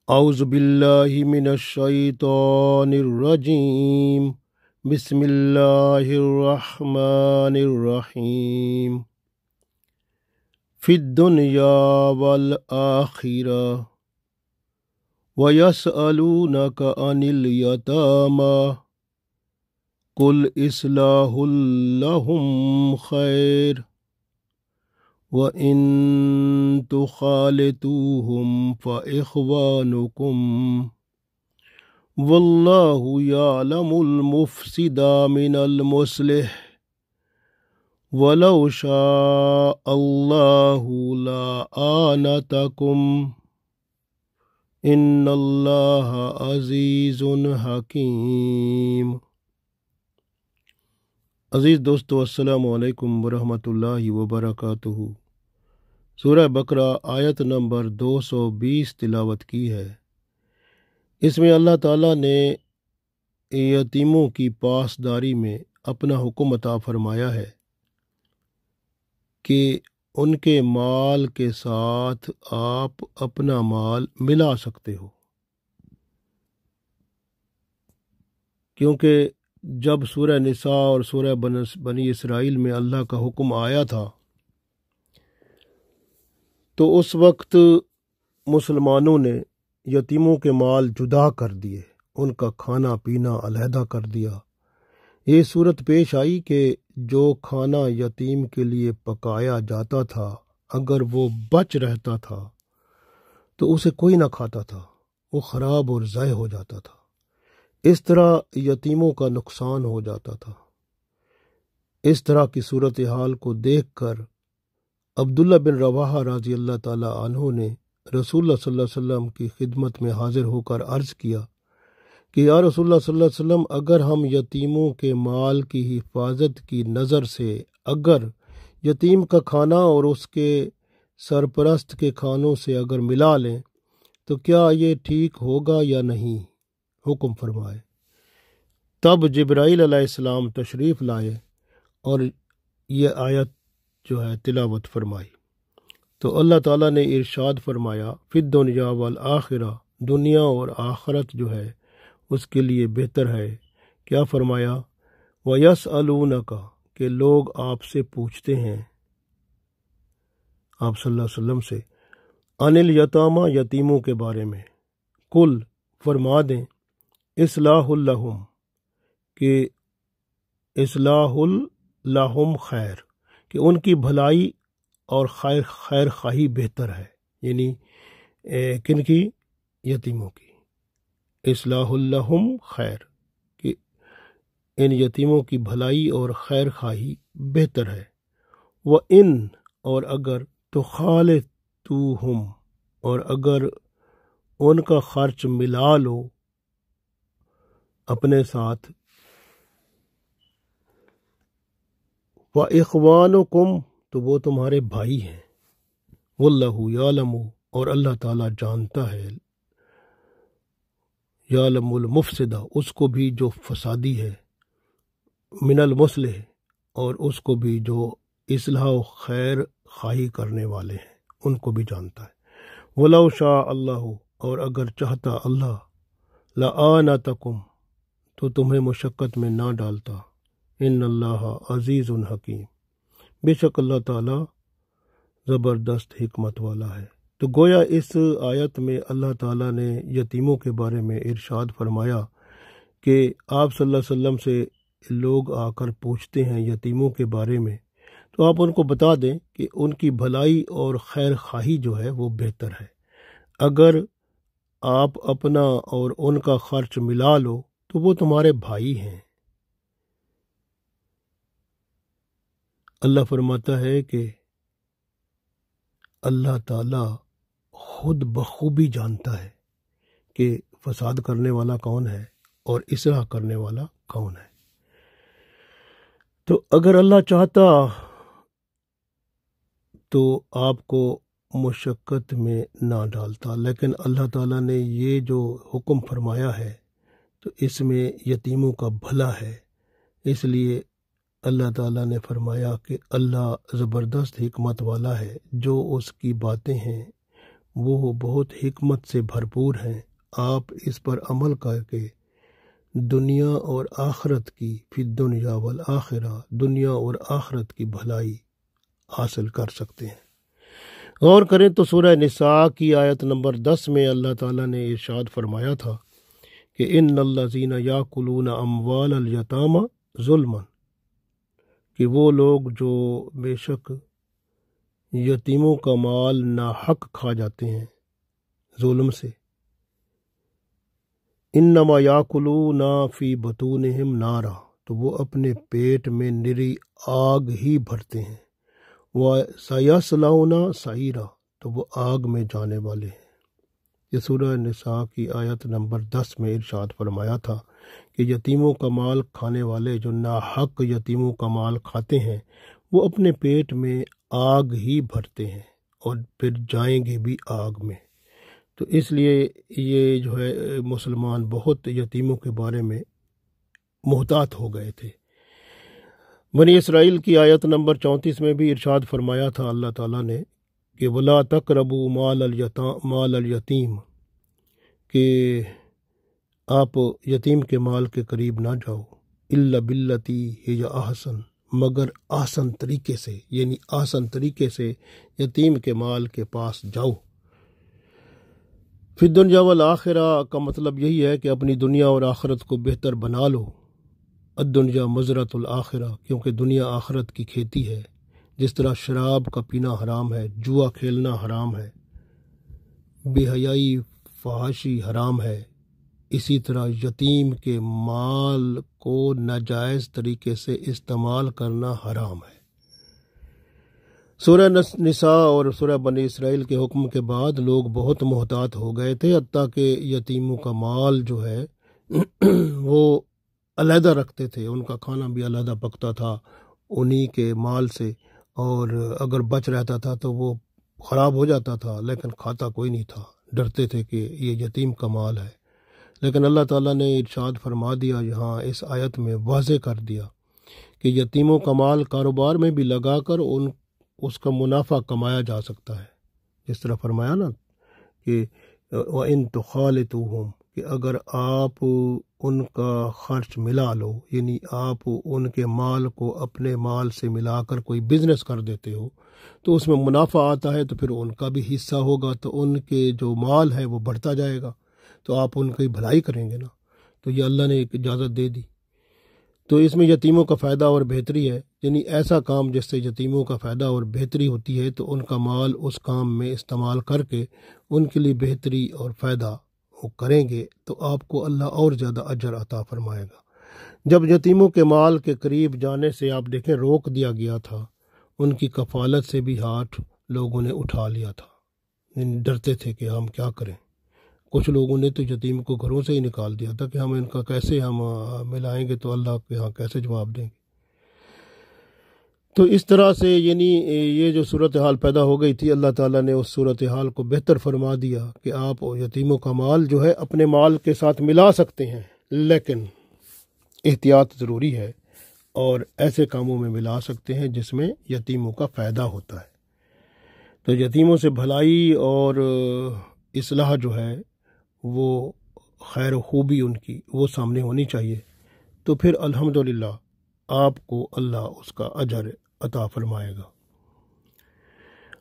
اعوذ باللہ من الشیطان الرجیم بسم اللہ الرحمن الرحیم فی الدنیا والآخرہ وَيَسْأَلُونَكَ عَنِ الْيَتَامَى قُلْ إِصْلَاحٌ لَهُمْ خَيْرٌ وَإِن تُخَالِطُوهُمْ فَإِخْوَانُكُمْ وَاللَّهُ يَعْلَمُ الْمُفْسِدَ مِنَ الْمُصْلِحِ وَلَوْ شَاءَ اللَّهُ لَأَعْنَتَكُمْ إِنَّ اللَّهَ عَزِيزٌ حَكِيمٌ۔ عزیز دوستو، السلام علیکم ورحمۃ اللہ وبرکاتہ۔ سورہ بقرہ آیت نمبر 220 تلاوت کی ہے۔ اس میں اللہ تعالیٰ نے یتیموں کی پاسداری میں اپنا حکم عطا فرمایا ہے کہ ان کے مال کے ساتھ آپ اپنا مال ملا سکتے ہو، کیونکہ جب سورہ نساء اور سورہ بنی اسرائیل میں اللہ کا حکم آیا تھا تو اس وقت مسلمانوں نے یتیموں کے مال جدا کر دیے، ان کا کھانا پینا علیحدہ کر دیا۔ یہ صورت پیش آئی کہ جو کھانا یتیم کے لیے پکایا جاتا تھا اگر وہ بچ رہتا تھا تو اسے کوئی نہ کھاتا تھا، وہ خراب اور ضائع ہو جاتا تھا۔ اس طرح یتیموں کا نقصان ہو جاتا تھا۔ اس طرح کی صورتحال کو دیکھ کر عبداللہ بن رواحہ رضی اللہ تعالیٰ عنہ نے رسول اللہ صلی اللہ علیہ وسلم کی خدمت میں حاضر ہو کر عرض کیا کہ یا رسول اللہ صلی اللہ علیہ وسلم، اگر ہم یتیموں کے مال کی حفاظت کی نظر سے اگر یتیم کا کھانا اور اس کے سرپرست کے کھانوں سے اگر ملا لیں تو کیا یہ ٹھیک ہوگا یا نہیں؟ حکم فرمائے۔ تب جبرائیل علیہ السلام تشریف لائے اور یہ آیت جو ہے تلاوت فرمائی تو اللہ تعالیٰ نے ارشاد فرمایا فی الدنیا والآخرہ، دنیا اور آخرت جو ہے اس کے لیے بہتر ہے۔ کیا فرمایا؟ وَيَسْأَلُونَكَ، کہ لوگ آپ سے پوچھتے ہیں، آپ صلی اللہ علیہ وسلم سے، عن الیتامى، یتیموں کے بارے میں، قل، فرما دیں، اصلاح لہم، کہ اصلاح لہم خیر، کہ ان کی بھلائی اور خیر خواہی بہتر ہے، یعنی کن کی؟ یتیموں کی۔ اصلاح لہم خیر، کہ ان یتیموں کی بھلائی اور خیر خواہی بہتر ہے۔ وَإِن، اور اگر، تُخَالِطُوهُمْ، اور اگر ان کا خرچ ملا لو اپنے ساتھ، وَإِخْوَانُكُمْ، تو وہ تمہارے بھائی ہیں، وَاللَّهُ يَعْلَمُ، اور اللہ تعالیٰ جانتا ہے، یعلم المفسد، اس کو بھی جو فسادی ہے، من المصلح، اور اس کو بھی جو اصلاح و خیر خواہی کرنے والے ہیں ان کو بھی جانتا ہے۔ وَلَوْ شَاءَ اللَّهُ، اور اگر چاہتا اللہ، لَأَعْنَتَكُمْ، تو تمہیں مشقت میں نہ ڈالتا۔ ان اللہ عزیز حکیم، بے شک اللہ تعالیٰ زبردست حکمت والا ہے۔ تو گویا اس آیت میں اللہ تعالیٰ نے یتیموں کے بارے میں ارشاد فرمایا کہ آپ صلی اللہ علیہ وسلم سے لوگ آ کر پوچھتے ہیں یتیموں کے بارے میں، تو آپ ان کو بتا دیں کہ ان کی بھلائی اور خیر خواہی جو ہے وہ بہتر ہے۔ اگر آپ اپنا اور ان کا خرچ ملا لو تو وہ تمہارے بھائی ہیں۔ اللہ فرماتا ہے کہ اللہ تعالیٰ خود بخوبی جانتا ہے کہ فساد کرنے والا کون ہے اور اصلاح کرنے والا کون ہے۔ تو اگر اللہ چاہتا تو آپ کو مشقت میں نہ ڈالتا، لیکن اللہ تعالیٰ نے یہ جو حکم فرمایا ہے تو اس میں یتیموں کا بھلا ہے، اس لیے اللہ تعالیٰ نے فرمایا کہ اللہ زبردست حکمت والا ہے، جو اس کی باتیں ہیں وہ بہت حکمت سے بھرپور ہیں، آپ اس پر عمل کر کے دنیا اور آخرت کی فی الدنیا والآخرہ، دنیا اور آخرت کی بھلائی حاصل کر سکتے ہیں۔ غور کریں تو سورہ نساء کی آیت نمبر 10 میں اللہ تعالیٰ نے ارشاد فرمایا تھا کہ ان الذین یاکلون اموال الیتامی ظلما، کہ وہ لوگ جو بے شک یتیموں کا مال ناحق کھا جاتے ہیں ظلم سے، انما یاکلون فی بطونہم نارا، تو وہ اپنے پیٹ میں نری آگ ہی بھرتے ہیں، وَسَيَصْلَوْنَ سَعِيرًا، تو وہ آگ میں جانے والے ہیں۔ یہ سورہ نساء کی آیت نمبر 10 میں ارشاد فرمایا تھا کہ یتیموں کا مال کھانے والے جو ناحق یتیموں کا مال کھاتے ہیں وہ اپنے پیٹ میں آگ ہی بھرتے ہیں اور پھر جائیں گے بھی آگ میں۔ تو اس لیے یہ جو ہے مسلمان بہت یتیموں کے بارے میں محتاط ہو گئے تھے۔ بنی اسرائیل کی آیت نمبر 34 میں بھی ارشاد فرمایا تھا اللہ تعالیٰ نے کہ وَلَا تَقْرَبُوا مَالَ الْيَتِيمِ، کہ آپ یتیم کے مال کے قریب نہ جاؤ، إِلَّا بِالَّتِي هِيَ أَحْسَنُ، مگر آسن طریقے سے، یعنی آسن طریقے سے یتیم کے مال کے پاس جاؤ۔ فی الدنیا والآخرہ کا مطلب یہی ہے کہ اپنی دنیا اور آخرت کو بہتر بنا لو۔ الدنیا مزرعۃ الآخرہ، کیونکہ دنیا آخرت کی کھیتی ہے۔ جس طرح شراب کا پینا حرام ہے، جوا کھیلنا حرام ہے، بے حیائی فحاشی حرام ہے، اسی طرح یتیم کے مال کو ناجائز طریقے سے استعمال کرنا حرام ہے۔ سورہ نساء اور سورہ بنی اسرائیل کے حکم کے بعد لوگ بہت محتاط ہو گئے تھے، حتیٰ کہ یتیموں کا مال جو ہے وہ علیحدہ رکھتے تھے، ان کا کھانا بھی علیحدہ پکتا تھا انہی کے مال سے، اور اگر بچ رہتا تھا تو وہ خراب ہو جاتا تھا، لیکن کھاتا کوئی نہیں تھا، ڈرتے تھے کہ یہ یتیم کا مال ہے۔ لیکن اللہ تعالیٰ نے ارشاد فرما دیا، یہاں اس آیت میں واضح کر دیا کہ یتیموں کا مال کاروبار میں بھی لگا کر اس کا منافع کمایا جا سکتا ہے۔ جس طرح فرمایا نا کہ وَإِن تُخَالِطُوهُمْ، کہ اگر آپ ان کا خرچ ملا لو، یعنی آپ ان کے مال کو اپنے مال سے ملا کر کوئی بزنس کر دیتے ہو تو اس میں منافع آتا ہے، تو پھر ان کا بھی حصہ ہوگا، تو ان کے جو مال ہے وہ بڑھتا جائے گا، تو آپ ان کی بھلائی کریں گے نا۔ تو یہ اللہ نے ایک اجازت دے دی۔ تو اس میں یتیموں کا فائدہ اور بہتری ہے، یعنی ایسا کام جس سے یتیموں کا فائدہ اور بہتری ہوتی ہے تو ان کا مال اس کام میں استعمال کر کے ان کے لیے بہتری اور فائدہ وہ کریں گے تو آپ کو اللہ اور زیادہ اجر عطا فرمائے گا۔ جب یتیموں کے مال کے قریب جانے سے آپ دیکھیں روک دیا گیا تھا، ان کی کفالت سے بھی ہاتھ لوگوں نے اٹھا لیا تھا، یعنی ڈرتے تھے کہ ہم کیا کریں۔ کچھ لوگوں نے تو یتیم کو گھروں سے ہی نکال دیا تھا کہ ہم ان کا کیسے ہم ملائیں گے، تو اللہ کے ہاں کیسے جواب دیں گے۔ تو اس طرح سے یعنی یہ جو صورتحال پیدا ہو گئی تھی، اللہ تعالیٰ نے اس صورتحال کو بہتر فرما دیا کہ آپ یتیموں کا مال جو ہے اپنے مال کے ساتھ ملا سکتے ہیں، لیکن احتیاط ضروری ہے، اور ایسے کاموں میں ملا سکتے ہیں جس میں یتیموں کا فائدہ ہوتا ہے۔ تو یتیموں سے بھلائی اور اصلاح جو ہے وہ خیر و خوبی ان کی وہ سامنے ہونی چاہیے، تو پھر الحمدللہ آپ کو اللہ اس کا اجر عطا فرمائے گا۔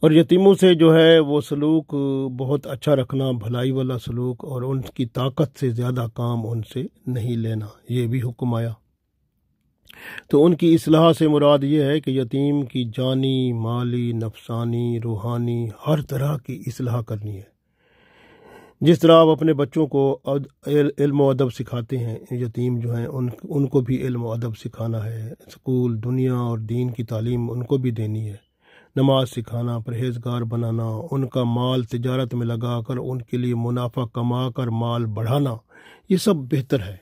اور یتیموں سے جو ہے وہ سلوک بہت اچھا رکھنا، بھلائی والا سلوک، اور ان کی طاقت سے زیادہ کام ان سے نہیں لینا، یہ بھی حکم آیا۔ تو ان کی اصلاح سے مراد یہ ہے کہ یتیم کی جانی، مالی، نفسانی، روحانی ہر طرح کی اصلاح کرنی ہے۔ جس طرح آپ اپنے بچوں کو علم و ادب سکھاتے ہیں، یتیم جو ہیں ان کو بھی علم و ادب سکھانا ہے، اسکول، دنیا اور دین کی تعلیم ان کو بھی دینی ہے، نماز سکھانا، پرہیزگار بنانا، ان کا مال تجارت میں لگا کر ان کے لیے منافع کما کر مال بڑھانا، یہ سب بہتر ہے۔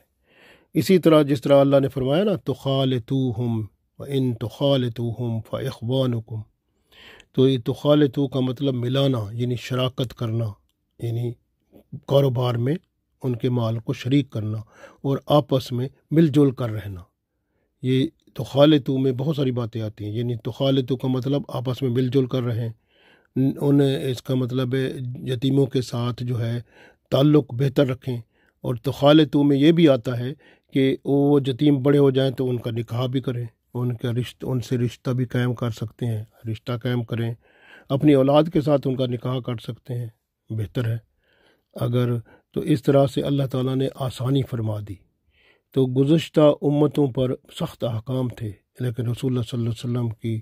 اسی طرح جس طرح اللہ نے فرمایا نا تخالطوہم وَإِن تخالطوہم فإخوانکم، تو یہ تخالطو کا مطلب ملانا، یعنی شراکت کرنا، یعنی کاروبار میں ان کے مال کو شریک کرنا اور آپس میں مل جل کر رہنا۔ یہ تخالطو میں بہت ساری باتیں آتی ہیں، یعنی تخالطو کا مطلب آپس میں مل جل کر رہیں، انہیں اس کا مطلب ہے یتیموں کے ساتھ جو ہے تعلق بہتر رکھیں۔ اور تخالطو میں یہ بھی آتا ہے کہ وہ یتیم بڑے ہو جائیں تو ان کا نکاح بھی کریں، ان سے رشتہ بھی قائم کر سکتے ہیں، رشتہ قائم کریں، اپنی اولاد کے ساتھ ان کا نکاح کر سکتے ہیں، بہتر ہے اگر تو اس طرح سے اللہ تعالیٰ نے آسانی فرما دی۔ تو گزشتہ امتوں پر سخت احکام تھے، لیکن رسول اللہ صلی اللہ علیہ وسلم کی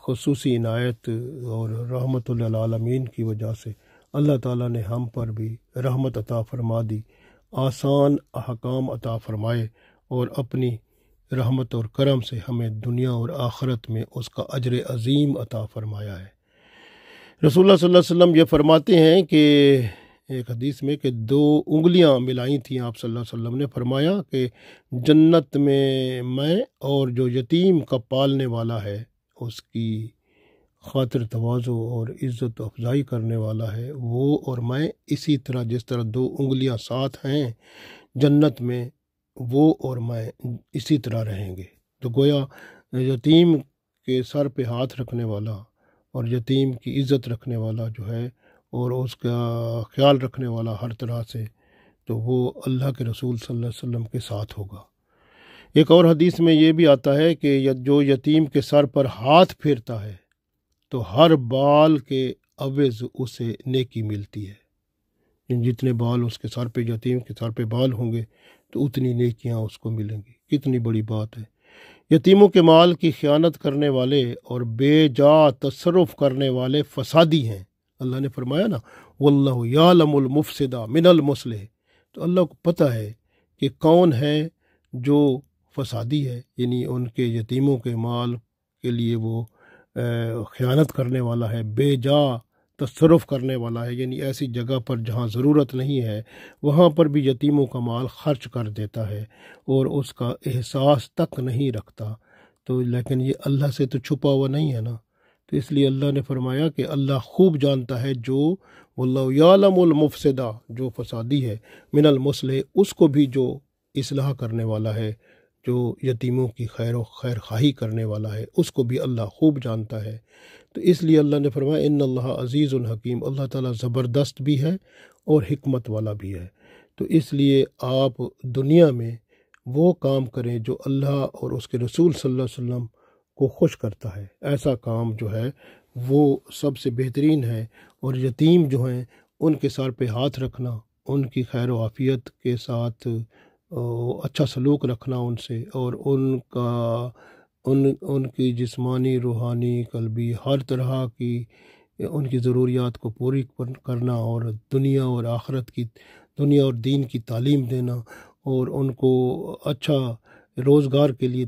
خصوصی عنایت اور رحمت للعالمین کی وجہ سے اللہ تعالیٰ نے ہم پر بھی رحمت عطا فرما دی، آسان احکام عطا فرمائے، اور اپنی رحمت اور کرم سے ہمیں دنیا اور آخرت میں اس کا اجر عظیم عطا فرمایا ہے۔ رسول اللہ صلی اللہ علیہ وسلم یہ فرماتے ہیں کہ ایک حدیث میں کہ 2 انگلیاں ملائی تھیں آپ صلی اللہ علیہ وسلم نے، فرمایا کہ جنت میں اور جو یتیم کا پالنے والا ہے اس کی خاطر تواضع اور عزت افزائی کرنے والا ہے، وہ اور میں اسی طرح جس طرح 2 انگلیاں ساتھ ہیں جنت میں، وہ اور میں اسی طرح رہیں گے۔ تو گویا یتیم کے سر پہ ہاتھ رکھنے والا اور یتیم کی عزت رکھنے والا جو ہے اور اس کا خیال رکھنے والا ہر طرح سے، تو وہ اللہ کے رسول صلی اللہ علیہ وسلم کے ساتھ ہوگا۔ ایک اور حدیث میں یہ بھی آتا ہے کہ جو یتیم کے سر پر ہاتھ پھیرتا ہے تو ہر بال کے عوض اسے نیکی ملتی ہے، جتنے بال اس کے سر پہ، یتیم کے سر پہ بال ہوں گے تو اتنی نیکیاں اس کو ملیں گی۔ کتنی بڑی بات ہے۔ یتیموں کے مال کی خیانت کرنے والے اور بے جا تصرف کرنے والے فسادی ہیں۔ اللہ نے فرمایا نا واللہ یعلم المفسد من المصلح، تو اللہ کو پتہ ہے کہ کون ہے جو فسادی ہے، یعنی ان کے یتیموں کے مال کے لیے وہ خیانت کرنے والا ہے، بے جا تصرف کرنے والا ہے، یعنی ایسی جگہ پر جہاں ضرورت نہیں ہے وہاں پر بھی یتیموں کا مال خرچ کر دیتا ہے اور اس کا احساس تک نہیں رکھتا۔ تو لیکن یہ اللہ سے تو چھپا ہوا نہیں ہے نا، تو اس لیے اللہ نے فرمایا کہ اللہ خوب جانتا ہے جو واللہ یعلم المفسد، جو فسادی ہے، من المصلح، اس کو بھی جو اصلاح کرنے والا ہے، جو یتیموں کی خیر و خیر خواہی کرنے والا ہے، اس کو بھی اللہ خوب جانتا ہے۔ تو اس لیے اللہ نے فرمایا ان اللہ عزیز الحکیم، اللہ تعالیٰ زبردست بھی ہے اور حکمت والا بھی ہے۔ تو اس لیے آپ دنیا میں وہ کام کریں جو اللہ اور اس کے رسول صلی اللہ علیہ وسلم کو خوش کرتا ہے، ایسا کام جو ہے وہ سب سے بہترین ہے۔ اور یتیم جو ہیں ان کے سر پہ ہاتھ رکھنا، ان کی خیر و عافیت کے ساتھ اچھا سلوک رکھنا ان سے، اور ان کی جسمانی، روحانی، قلبی، ہر طرح کی ان کی ضروریات کو پوری کرنا، اور دنیا اور آخرت کی، دنیا اور دین کی تعلیم دینا، اور ان کو اچھا روزگار کے لیے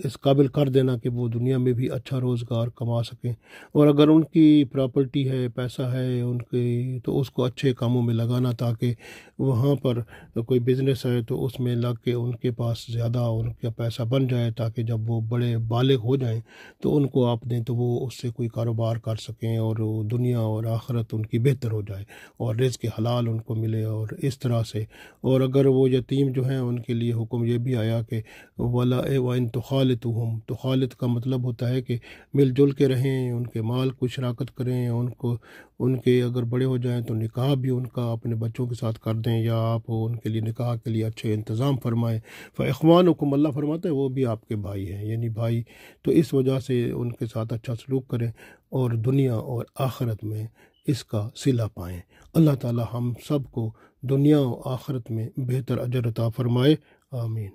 اس قابل کر دینا کہ وہ دنیا میں بھی اچھا روزگار کما سکیں، اور اگر ان کی پراپرٹی ہے، پیسہ ہے ان کے، تو اس کو اچھے کاموں میں لگانا تاکہ وہاں پر کوئی بزنس ہے تو اس میں لگ کے ان کے پاس زیادہ ان کا پیسہ بن جائے، تاکہ جب وہ بڑے بالغ ہو جائیں تو ان کو آپ دیں تو وہ اس سے کوئی کاروبار کر سکیں، اور دنیا اور آخرت ان کی بہتر ہو جائے اور رزق حلال ان کو ملے، اور اس طرح سے۔ اور اگر وہ یتیم جو ہیں ان کے لیے حکم یہ بھی آیا کہ وَإِن تُخَالِطُهُمْ، تخالط کا مطلب ہوتا ہے کہ مل جل کے رہیں، ان کے مال کو شراکت کریں، ان کے اگر بڑے ہو جائیں تو نکاح بھی ان کا اپنے بچوں کے ساتھ کر دیں، یا آپ ان کے لیے نکاح کے لیے اچھے انتظام فرمائیں۔ فَإِخْوَانُكُمْ، اللہ فرماتا ہے وہ بھی آپ کے بھائی ہیں، یعنی بھائی، تو اس وجہ سے ان کے ساتھ اچھا سلوک کریں اور دنیا اور آخرت میں اس کا صلہ پائیں۔ اللہ تعالی ہم سب کو دنیا و آخرت میں بہتر اجر عطا فرمائے، آمین۔